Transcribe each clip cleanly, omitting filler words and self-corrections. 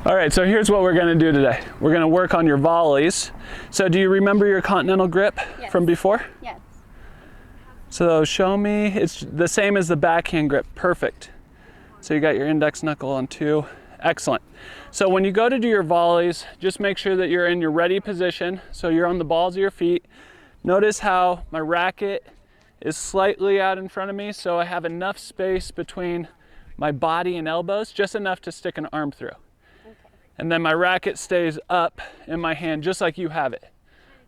All right, so here's what we're gonna do today. We're gonna work on your volleys. So do you remember your continental grip from before? Yes. So show me, it's the same as the backhand grip, perfect. So you got your index knuckle on 2, excellent. So when you go to do your volleys, just make sure that you're in your ready position. So you're on the balls of your feet. Notice how my racket is slightly out in front of me, so I have enough space between my body and elbows, just enough to stick an arm through. Okay. And then my racket stays up in my hand just like you have it.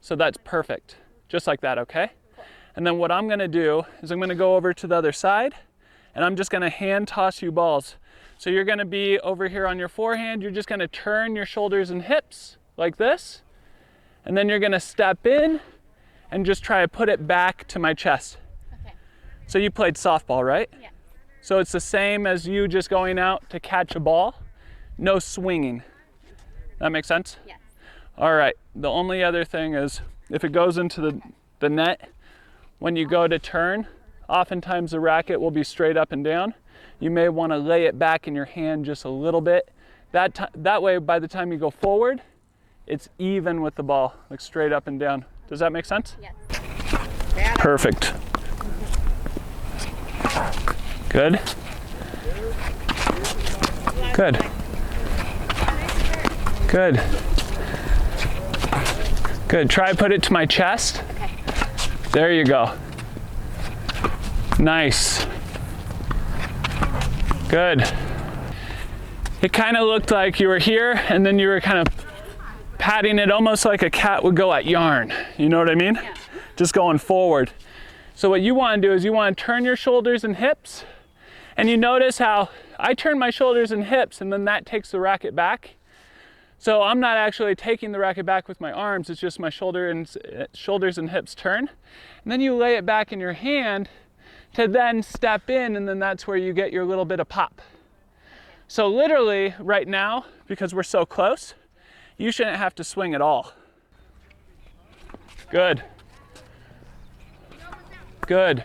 So that's perfect, just like that, okay? Cool. And then what I'm gonna do is I'm gonna go over to the other side and I'm just gonna hand toss you balls. So you're gonna be over here on your forehand, you're just gonna turn your shoulders and hips like this, and then you're gonna step in and just try to put it back to my chest. Okay. So you played softball, right? Yeah. So it's the same as you just going out to catch a ball, no swinging. That makes sense? Yes. All right, the only other thing is if it goes into the net, when you go to turn, oftentimes the racket will be straight up and down. You may want to lay it back in your hand just a little bit. That way, by the time you go forward, it's even with the ball, like straight up and down. Does that make sense? Yes. Perfect. Good. Good. Good. Good. Try put it to my chest. Okay. There you go. Nice. Good. It kind of looked like you were here and then you were kind of patting it almost like a cat would go at yarn. You know what I mean? Yeah. Just going forward. So what you want to do is you want to turn your shoulders and hips, and you notice how I turn my shoulders and hips and then that takes the racket back. So I'm not actually taking the racket back with my arms, it's just my shoulders and hips turn. And then you lay it back in your hand to then step in, and then that's where you get your little bit of pop. So literally right now, because we're so close, you shouldn't have to swing at all. Good. Good.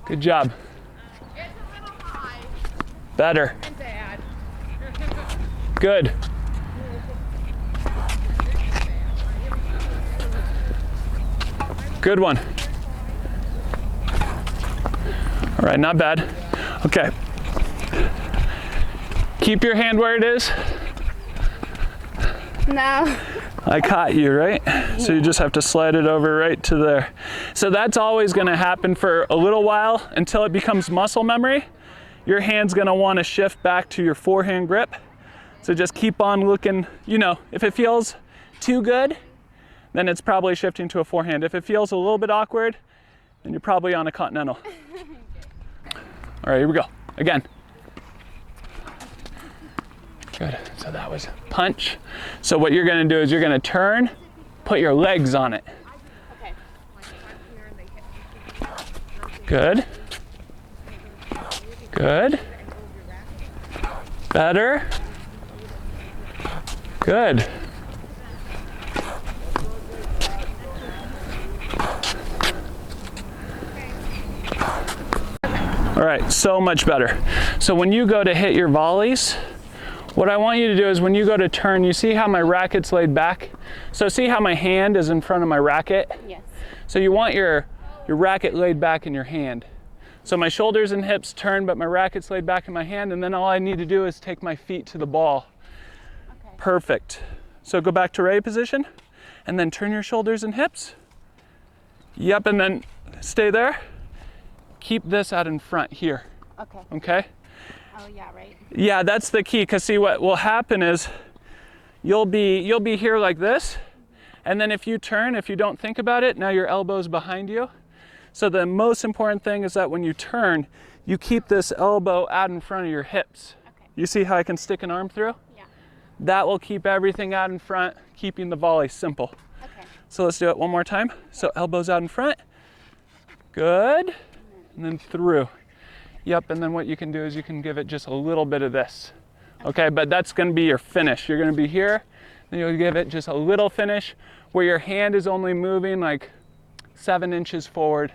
Good job. Better. Good. Good one. All right, not bad. Okay. Keep your hand where it is. No. I caught you, right? So you just have to slide it over right to there. So that's always gonna happen for a little while until it becomes muscle memory. Your hand's gonna wanna shift back to your forehand grip. So just keep on looking, you know, if it feels too good, then it's probably shifting to a forehand. If it feels a little bit awkward, then you're probably on a continental. All right, here we go, again. Good, so that was punch. So what you're gonna do is you're gonna turn, put your legs on it. Okay. Good. Good. Better. Good. All right, so much better. So when you go to hit your volleys, what I want you to do is when you go to turn, you see how my racket's laid back? So see how my hand is in front of my racket? Yes. So you want your racket laid back in your hand. So my shoulders and hips turn, but my racket's laid back in my hand, and then all I need to do is take my feet to the ball. Okay. Perfect. So go back to ready position, and then turn your shoulders and hips. Yep, and then stay there. Keep this out in front here. Okay. Okay? Oh yeah, right? Yeah, that's the key, because see what will happen is you'll be here like this, and then if you turn, if you don't think about it, now your elbow's behind you. So the most important thing is that when you turn, you keep this elbow out in front of your hips. Okay. You see how I can stick an arm through? Yeah. That will keep everything out in front, keeping the volley simple. Okay. So let's do it one more time. Okay. So elbows out in front. Good. And then through. Yep, and then what you can do is you can give it just a little bit of this. Okay, but that's gonna be your finish. You're gonna be here, then you'll give it just a little finish where your hand is only moving like 7 inches forward,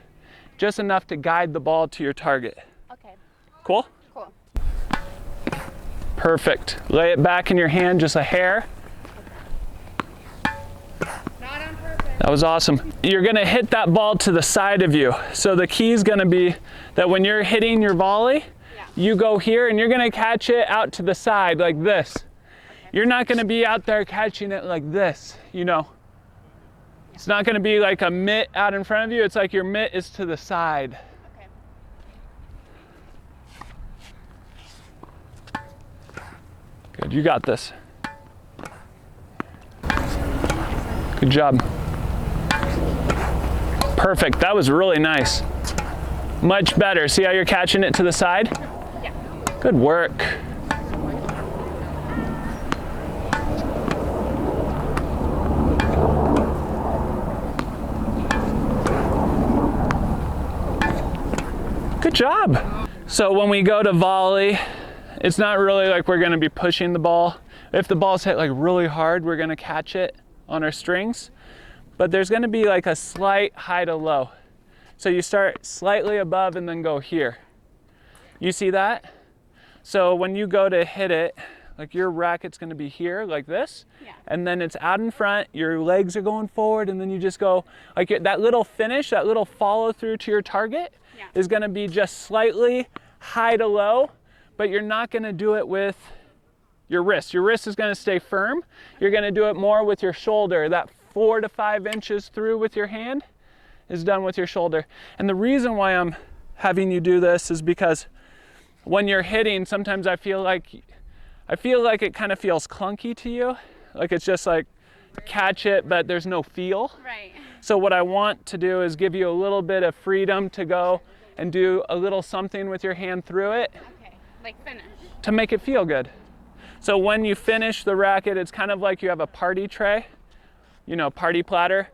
just enough to guide the ball to your target. Okay. Cool? Cool. Perfect. Lay it back in your hand, just a hair. Not on purpose. That was awesome. You're gonna hit that ball to the side of you. So the key is gonna be that when you're hitting your volley, you go here and you're gonna catch it out to the side like this. You're not gonna be out there catching it like this, you know. It's not gonna be like a mitt out in front of you. It's like your mitt is to the side. Good, you got this. Good job. Perfect, that was really nice. Much better. See how you're catching it to the side? Yeah. Good work. Good job. So when we go to volley, it's not really like we're gonna be pushing the ball. If the ball's hit like really hard, we're gonna catch it on our strings. But there's gonna be like a slight high to low. So you start slightly above and then go here. You see that? So when you go to hit it, like your racket's gonna be here like this, and then it's out in front, your legs are going forward, and then you just go, like that little finish, that little follow through to your target is gonna be just slightly high to low, but you're not gonna do it with your wrist. Your wrist is gonna stay firm. You're gonna do it more with your shoulder. That 4 to 5 inches through with your hand is done with your shoulder. And the reason why I'm having you do this is because when you're hitting, sometimes I feel like it kind of feels clunky to you. Like it's just like catch it, but there's no feel. Right. So what I want to do is give you a little bit of freedom to go and do a little something with your hand through it. Okay, like finish. To make it feel good. So when you finish the racket, it's kind of like you have a party tray, you know, party platter,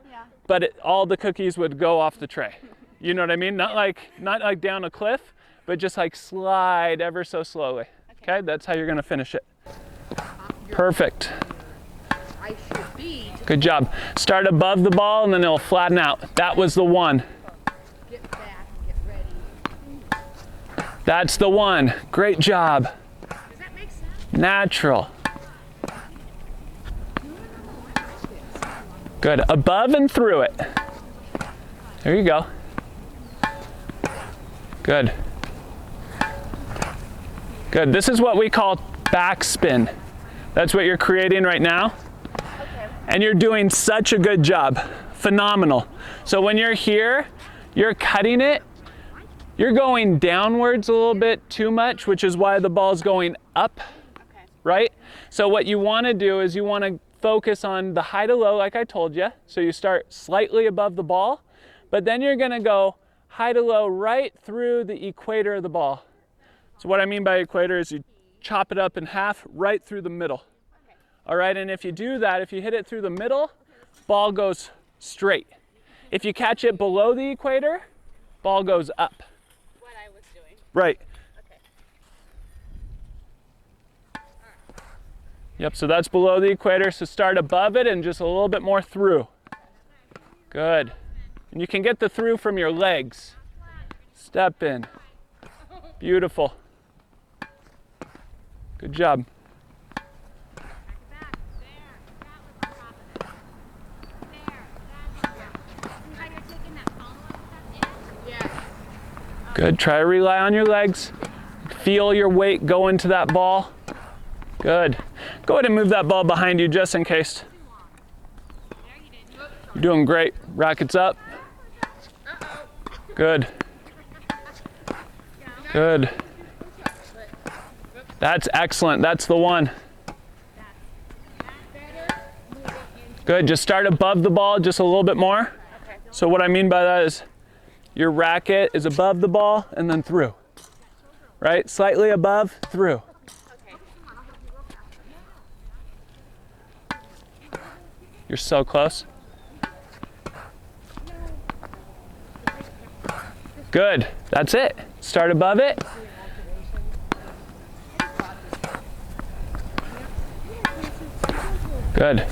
but all the cookies would go off the tray. You know what I mean? Not like down a cliff, but just like slide ever so slowly. Okay, that's how you're gonna finish it. Perfect. Good job. Start above the ball and then it'll flatten out. That was the one. Get back, get ready. That's the one. Great job. Does that make sense? Natural. Good. Above and through it. There you go. Good. Good. This is what we call backspin. That's what you're creating right now. And you're doing such a good job. Phenomenal. So when you're here, you're cutting it. You're going downwards a little bit too much, which is why the ball's going up, right? So what you want to do is you want to focus on the high to low, like I told you. So you start slightly above the ball, but then you're going to go high to low right through the equator of the ball. So what I mean by equator is you chop it up in half right through the middle. All right, and if you do that, if you hit it through the middle, ball goes straight. If you catch it below the equator, ball goes up. What I was doing. Right. Okay. Yep, so that's below the equator, so start above it and just a little bit more through. Good. And you can get the through from your legs. Step in. Beautiful. Good job. Good, try to rely on your legs. Feel your weight go into that ball. Good. Go ahead and move that ball behind you just in case. You're doing great. Rackets up. Good. Good. That's excellent, that's the one. Good, just start above the ball just a little bit more. So what I mean by that is your racket is above the ball and then through, right? Slightly above, through. You're so close. Good, that's it. Start above it. Good.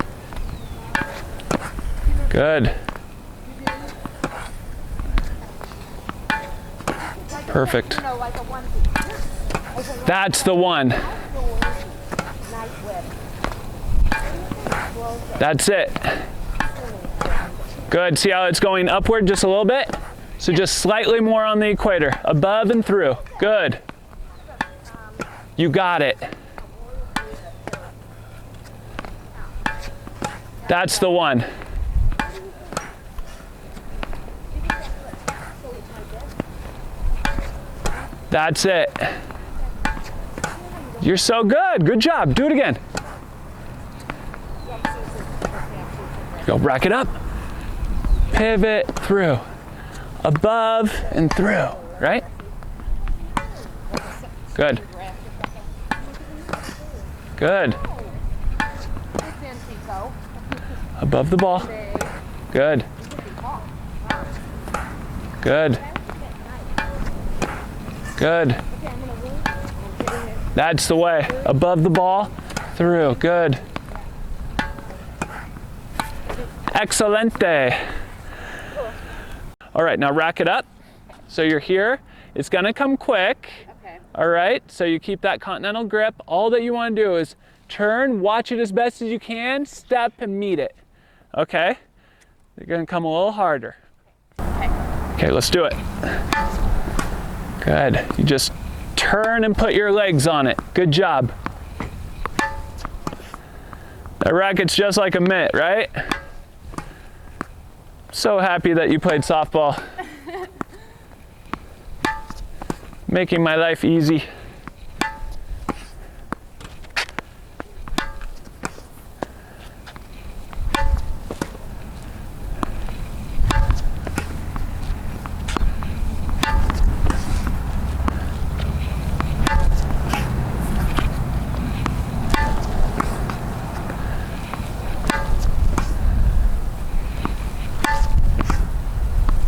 Good. Perfect. That's the one. That's it. Good. See how it's going upward just a little bit? So just slightly more on the equator, above and through. Good. You got it. That's the one. That's it. You're so good. Good job. Do it again. Go rack it up. Pivot through. Above and through. Right? Good. Good. Above the ball. Good. Good. Good. That's the way. Above the ball, through. Good. Excelente. All right, now rack it up. So you're here. It's gonna come quick. Okay. All right, so you keep that continental grip. All that you wanna do is turn, watch it as best as you can, step and meet it. Okay? You're gonna come a little harder. Okay, let's do it. Good. You just turn and put your legs on it. Good job. That racket's just like a mitt, right? So happy that you played softball. Making my life easy.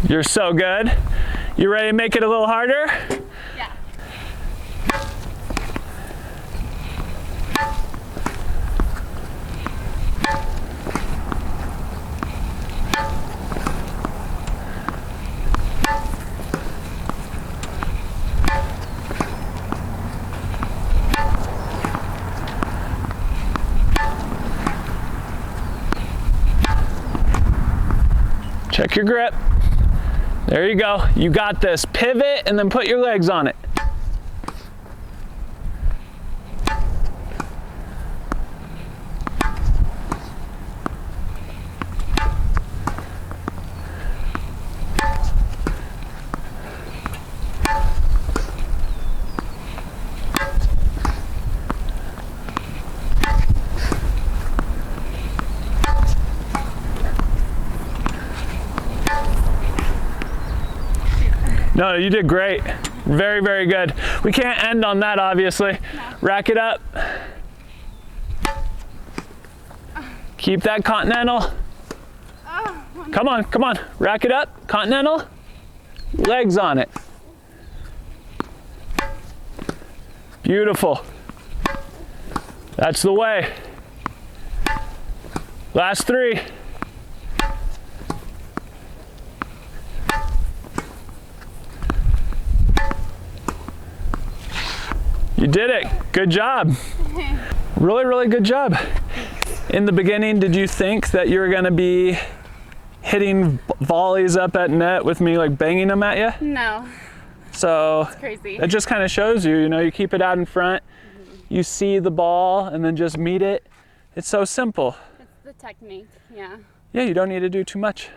You're so good. You ready to make it a little harder? Yeah. Check your grip. There you go. You got this. Pivot and then put your legs on it. No, you did great. Very, very good. We can't end on that, obviously. No. Rack it up. Keep that continental. Oh, Come on, come on. Rack it up. Continental. Legs on it. Beautiful. That's the way. Last three. You did it. Good job. Really, really good job. In the beginning, did you think that you were going to be hitting volleys up at net with me like banging them at you? no. So It's crazy. it just kind of shows you, you keep it out in front, you see the ball and then just meet it. It's so simple. It's the technique, yeah. Yeah, you don't need to do too much.